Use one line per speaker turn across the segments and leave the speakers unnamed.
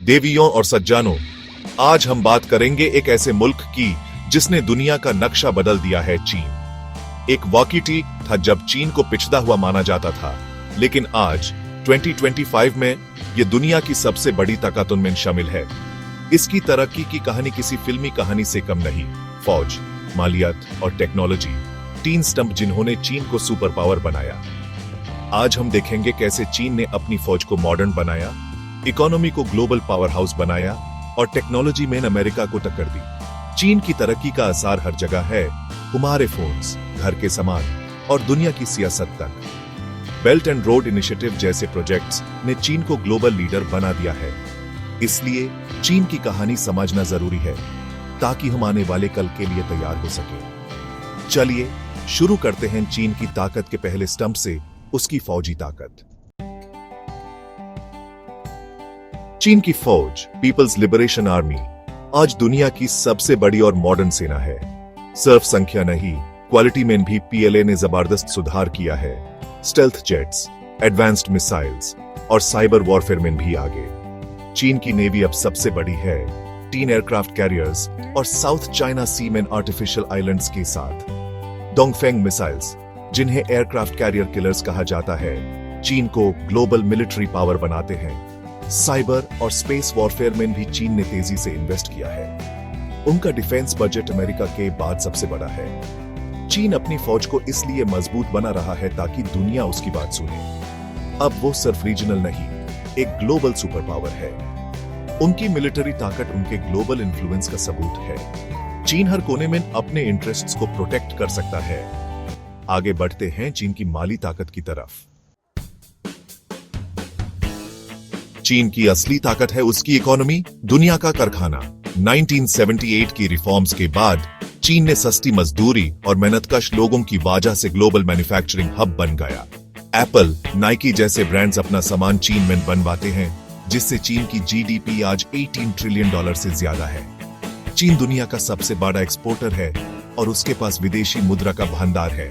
देवियों और सज्जनों, आज हम बात करेंगे एक ऐसे मुल्क की जिसने दुनिया का नक्शा बदल दिया है, चीन। एक वॉकीटी था जब चीन को पिछड़ा हुआ माना जाता था, लेकिन आज 2025 में यह दुनिया की सबसे बड़ी ताकतों में शामिल है। इसकी तरक्की की कहानी किसी फिल्मी कहानी से कम नहीं। फौज, मालियात और टेक्नोलॉजी, तीन स्तंभ जिन्होंने चीन को सुपर पावर बनाया। आज हम देखेंगे कैसे चीन ने अपनी फौज को मॉडर्न बनाया, इकोनॉमी को ग्लोबल पावर हाउस बनाया और टेक्नोलॉजी में अमेरिका को टक्कर दी। चीन की तरक्की का असर हर जगह है, हमारे फोन्स, घर के सामान और दुनिया की सियासत तक। बेल्ट एंड रोड इनिशिएटिव जैसे प्रोजेक्ट्स ने चीन को ग्लोबल लीडर बना दिया है। इसलिए चीन की कहानी समझना जरूरी है ताकि हम आने वाले कल के लिए तैयार हो सके। चलिए शुरू करते हैं चीन की ताकत के पहले स्तंभ से, उसकी फौजी ताकत। चीन की फौज, पीपल्स लिबरेशन आर्मी, आज दुनिया की सबसे बड़ी और मॉडर्न सेना है। सिर्फ संख्या नहीं, क्वालिटी में भी पीएलए ने जबरदस्त सुधार किया है। स्टेल्थ जेट्स, एडवांस्ड मिसाइल्स और साइबर वॉरफेयर में भी आगे। चीन की नेवी अब सबसे बड़ी है, 3 एयरक्राफ्ट कैरियर्स और साउथ चाइना सी में आर्टिफिशियल आइलैंड्स के साथ। डोंगफेंग मिसाइल्स, जिन्हें एयरक्राफ्ट कैरियर किलर्स कहा जाता है, चीन को ग्लोबल मिलिट्री पावर बनाते हैं। साइबर और स्पेस वॉरफेयर में भी चीन ने तेजी से इन्वेस्ट किया है। उनका डिफेंस बजट अमेरिका के बाद सबसे बड़ा है। चीन अपनी फौज को इसलिए मजबूत बना रहा है ताकि दुनिया उसकी बात सुने। अब वो सिर्फ रीजनल नहीं, एक ग्लोबल सुपर पावर है। उनकी मिलिट्री ताकत उनके ग्लोबल इन्फ्लुएंस का सबूत है। चीन हर कोने में अपने इंटरेस्ट्स को प्रोटेक्ट कर सकता है। आगे बढ़ते हैं चीन की माली ताकत की तरफ। चीन की असली ताकत है उसकी इकोनॉमी, दुनिया का कारखाना। 1978 की रिफॉर्म्स के बाद चीन ने सस्ती मजदूरी और मेहनतकश लोगों की वजह से ग्लोबल मैन्युफैक्चरिंग हब बन गया। एप्पल, नाइकी जैसे ब्रांड्स अपना सामान चीन में बनवाते हैं, जिससे चीन की जीडीपी आज $18 ट्रिलियन से ज्यादा है। चीन दुनिया का सबसे बड़ा एक्सपोर्टर है और उसके पास विदेशी मुद्रा का भंडार है।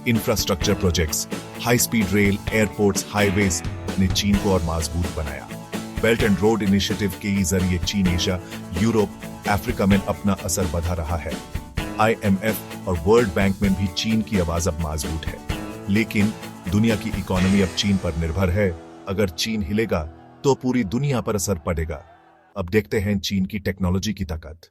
Infrastructure projects, high speed rail, airports, highways ने चीन को और मजबूत बनाया। बेल्ट एंड रोड इनिशिएटिव के जरिए चीन एशिया, यूरोप, अफ्रीका में अपना असर बढ़ा रहा है। IMF और वर्ल्ड बैंक में भी चीन की आवाज अब मजबूत है। लेकिन दुनिया की इकोनॉमी अब चीन पर निर्भर है। अगर चीन हिलेगा तो पूरी दुनिया पर असर पड़ेगा। अब देखते हैं चीन की टेक्नोलॉजी की ताकत।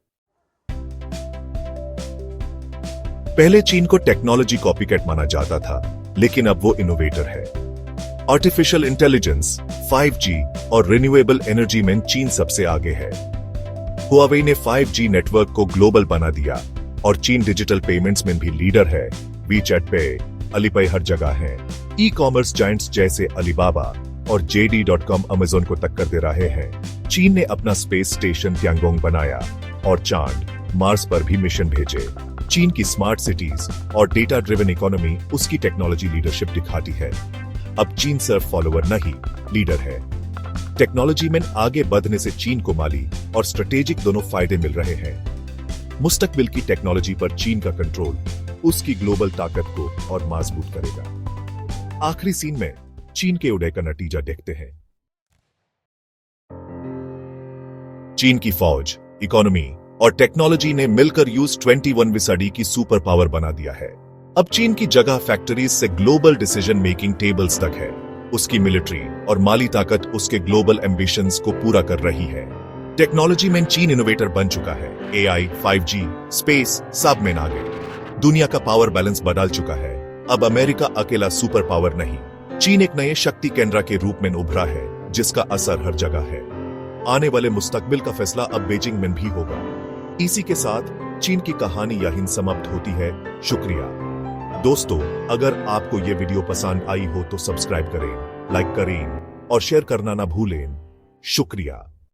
पहले चीन को टेक्नोलॉजी कॉपीकैट माना जाता था, लेकिन अब वो इनोवेटर है। आर्टिफिशियल इंटेलिजेंस, 5G और रिन्यूएबल एनर्जी में चीन सबसे आगे है। हुआवे ने 5G नेटवर्क को ग्लोबल बना दिया और चीन डिजिटल पेमेंट्स में भी लीडर है। वीचैट पे, अलीपे हर जगह है। ई कॉमर्स जायंट्स जैसे अलीबाबा और JD.com अमेज़न को टक्कर दे रहे हैं। चीन ने अपना स्पेस स्टेशन तियांगोंग बनाया और चांद, मार्स पर भी मिशन भेजे। चीन की स्मार्ट सिटीज और डेटा ड्रिवन इकोनॉमी उसकी टेक्नोलॉजी लीडरशिप दिखाती है। अब चीन सिर्फ फॉलोअर नहीं, लीडर है। टेक्नोलॉजी में आगे बढ़ने से चीन को माली और स्ट्रेटेजिक दोनों फायदे मिल रहे हैं। मुस्तकबिल की टेक्नोलॉजी पर चीन का कंट्रोल उसकी ग्लोबल ताकत को और मजबूत करेगा। आखिरी सीन में चीन के उदय का नतीजा देखते हैं। चीन की फौज, इकोनॉमी और टेक्नोलॉजी ने मिलकर US21वीं सदी की सुपर पावर बना दिया है। अब चीन की जगह फैक्ट्रीज से ग्लोबल डिसीजन मेकिंग टेबल्स तक है। उसकी मिलिट्री और माली ताकत उसके ग्लोबल एम्बिशंस को पूरा कर रही है। टेक्नोलॉजी में चीन इनोवेटर बन चुका है। AI, 5G, स्पेस, सब में आगे। दुनिया का पावर बैलेंस बदल चुका है। अब अमेरिका अकेला सुपर पावर नहीं, चीन एक नए शक्ति केंद्र के रूप में उभरा है, जिसका असर हर जगह है। आने वाले मुस्तकबिल का फैसला अब बीजिंग में भी होगा। इसी के साथ चीन की कहानी यहीं समाप्त होती है। शुक्रिया दोस्तों, अगर आपको ये वीडियो पसंद आई हो तो सब्सक्राइब करें, लाइक करें और शेयर करना ना भूलें। शुक्रिया।